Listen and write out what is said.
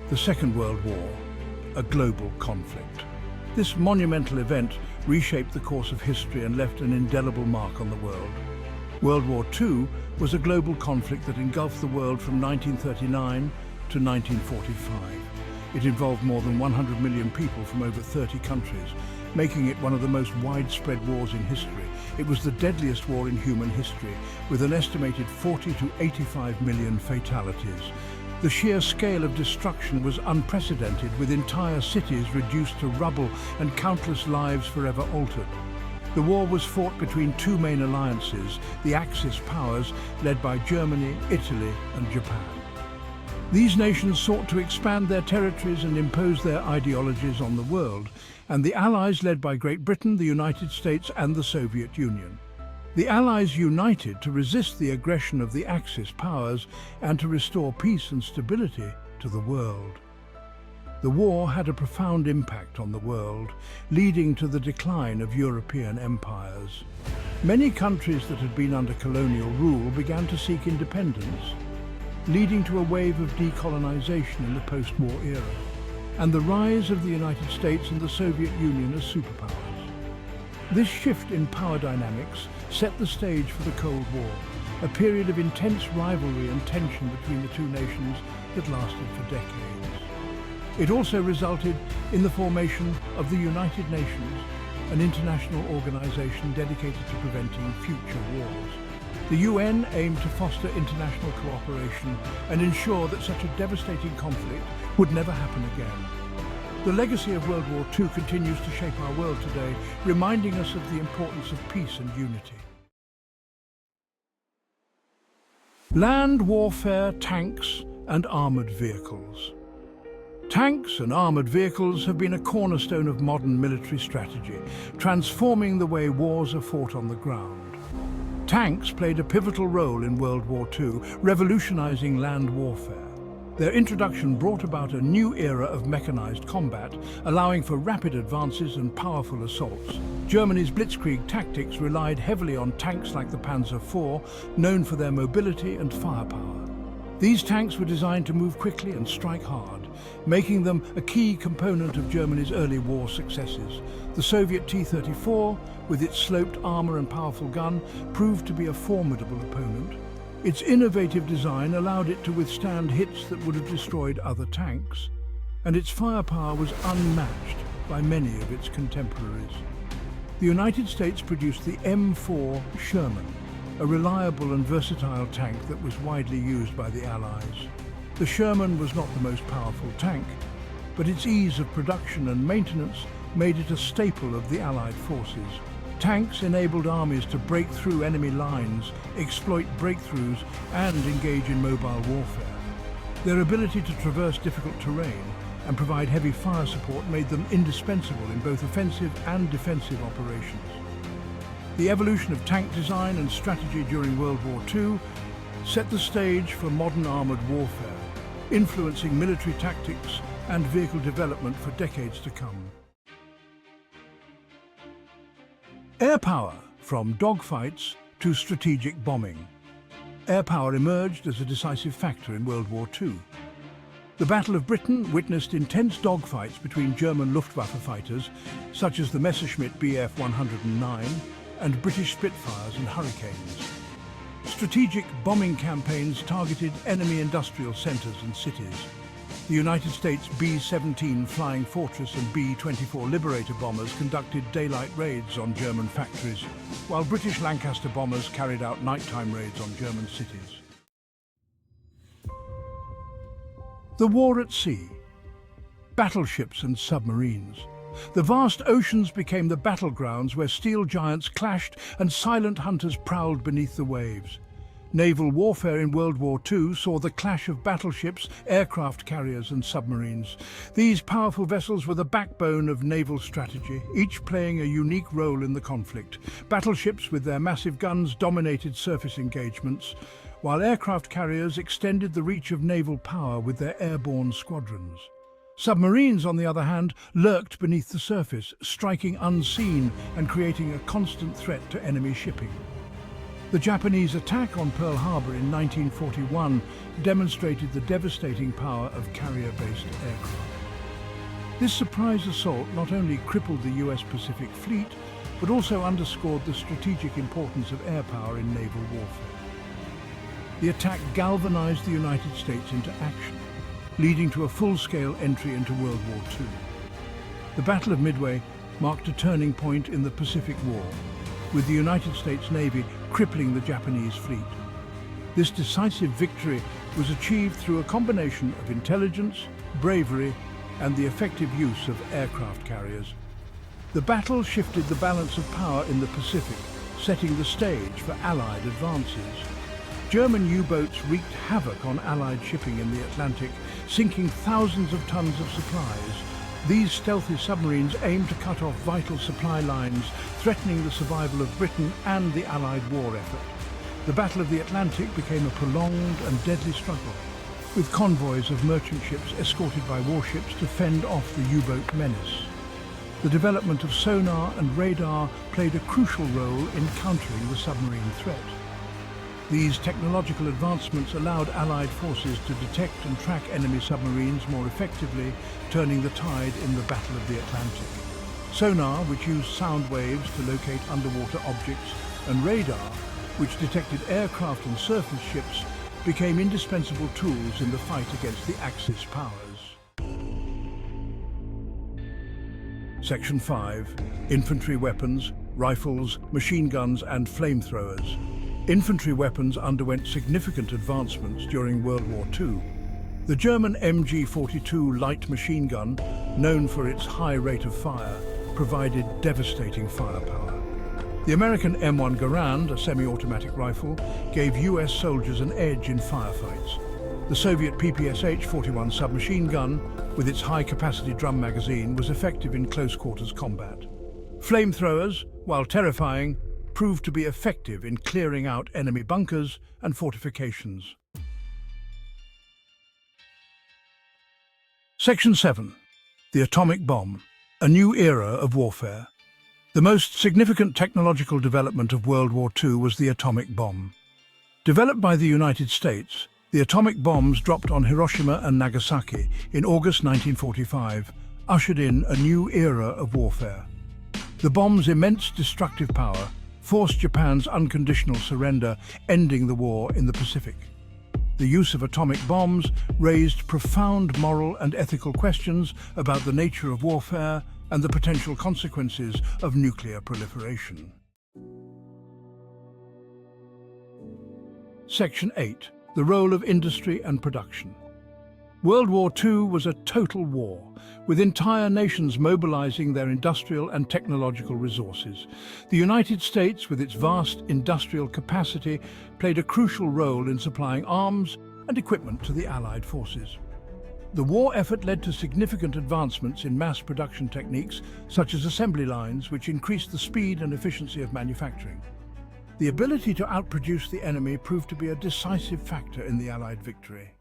The Second World War, a global conflict. This monumental event reshaped the course of history and left an indelible mark on the world. World War II was a global conflict that engulfed the world from 1939 to 1945. It involved more than 100 million people from over 30 countries, making it one of the most widespread wars in history. It was the deadliest war in human history, with an estimated 40 to 85 million fatalities. The sheer scale of destruction was unprecedented, with entire cities reduced to rubble and countless lives forever altered. The war was fought between two main alliances, the Axis powers led by Germany, Italy and Japan. These nations sought to expand their territories and impose their ideologies on the world, and the Allies led by Great Britain, the United States and the Soviet Union. The Allies united to resist the aggression of the Axis powers and to restore peace and stability to the world. The war had a profound impact on the world, leading to the decline of European empires. Many countries that had been under colonial rule began to seek independence, leading to a wave of decolonization in the post-war era, and the rise of the United States and the Soviet Union as superpowers. This shift in power dynamics set the stage for the Cold War, a period of intense rivalry and tension between the two nations that lasted for decades. It also resulted in the formation of the United Nations, an international organization dedicated to preventing future wars. The UN aimed to foster international cooperation and ensure that such a devastating conflict would never happen again. The legacy of World War II continues to shape our world today, reminding us of the importance of peace and unity. Land warfare, tanks and armoured vehicles. Tanks and armoured vehicles have been a cornerstone of modern military strategy, transforming the way wars are fought on the ground. Tanks played a pivotal role in World War II, revolutionizing land warfare. Their introduction brought about a new era of mechanized combat, allowing for rapid advances and powerful assaults. Germany's blitzkrieg tactics relied heavily on tanks like the Panzer IV, known for their mobility and firepower. These tanks were designed to move quickly and strike hard, making them a key component of Germany's early war successes. The Soviet T-34, with its sloped armor and powerful gun, proved to be a formidable opponent. Its innovative design allowed it to withstand hits that would have destroyed other tanks, and its firepower was unmatched by many of its contemporaries. The United States produced the M4 Sherman, a reliable and versatile tank that was widely used by the Allies. The Sherman was not the most powerful tank, but its ease of production and maintenance made it a staple of the Allied forces. Tanks enabled armies to break through enemy lines, exploit breakthroughs, and engage in mobile warfare. Their ability to traverse difficult terrain and provide heavy fire support made them indispensable in both offensive and defensive operations. The evolution of tank design and strategy during World War II set the stage for modern armoured warfare, influencing military tactics and vehicle development for decades to come. Air power, from dogfights to strategic bombing. Air power emerged as a decisive factor in World War II. The Battle of Britain witnessed intense dogfights between German Luftwaffe fighters, such as the Messerschmitt Bf 109, and British Spitfires and Hurricanes. Strategic bombing campaigns targeted enemy industrial centres and cities. The United States B-17 Flying Fortress and B-24 Liberator bombers conducted daylight raids on German factories, while British Lancaster bombers carried out nighttime raids on German cities. The war at sea. Battleships and submarines. The vast oceans became the battlegrounds where steel giants clashed and silent hunters prowled beneath the waves. Naval warfare in World War II saw the clash of battleships, aircraft carriers and submarines. These powerful vessels were the backbone of naval strategy, each playing a unique role in the conflict. Battleships with their massive guns dominated surface engagements, while aircraft carriers extended the reach of naval power with their airborne squadrons. Submarines, on the other hand, lurked beneath the surface, striking unseen and creating a constant threat to enemy shipping. The Japanese attack on Pearl Harbor in 1941 demonstrated the devastating power of carrier-based aircraft. This surprise assault not only crippled the US Pacific Fleet, but also underscored the strategic importance of air power in naval warfare. The attack galvanized the United States into action, leading to a full-scale entry into World War II. The Battle of Midway marked a turning point in the Pacific War, with the United States Navy crippling the Japanese fleet. This decisive victory was achieved through a combination of intelligence, bravery, and the effective use of aircraft carriers. The battle shifted the balance of power in the Pacific, setting the stage for Allied advances. German U-boats wreaked havoc on Allied shipping in the Atlantic, sinking thousands of tons of supplies. These stealthy submarines aimed to cut off vital supply lines, threatening the survival of Britain and the Allied war effort. The Battle of the Atlantic became a prolonged and deadly struggle, with convoys of merchant ships escorted by warships to fend off the U-boat menace. The development of sonar and radar played a crucial role in countering the submarine threat. These technological advancements allowed Allied forces to detect and track enemy submarines more effectively, turning the tide in the Battle of the Atlantic. Sonar, which used sound waves to locate underwater objects, and radar, which detected aircraft and surface ships, became indispensable tools in the fight against the Axis powers. Section 5. Infantry weapons, rifles, machine guns and flamethrowers. Infantry weapons underwent significant advancements during World War II. The German MG-42 light machine gun, known for its high rate of fire, provided devastating firepower. The American M1 Garand, a semi-automatic rifle, gave US soldiers an edge in firefights. The Soviet PPSH-41 submachine gun, with its high-capacity drum magazine, was effective in close-quarters combat. Flamethrowers, while terrifying, proved to be effective in clearing out enemy bunkers and fortifications. Section 7. The atomic bomb, a new era of warfare. The most significant technological development of World War II was the atomic bomb. Developed by the United States, the atomic bombs dropped on Hiroshima and Nagasaki in August 1945 ushered in a new era of warfare. The bomb's immense destructive power forced Japan's unconditional surrender, ending the war in the Pacific. The use of atomic bombs raised profound moral and ethical questions about the nature of warfare and the potential consequences of nuclear proliferation. Section 8. The role of industry and production. World War II was a total war, with entire nations mobilizing their industrial and technological resources. The United States, with its vast industrial capacity, played a crucial role in supplying arms and equipment to the Allied forces. The war effort led to significant advancements in mass production techniques, such as assembly lines, which increased the speed and efficiency of manufacturing. The ability to outproduce the enemy proved to be a decisive factor in the Allied victory.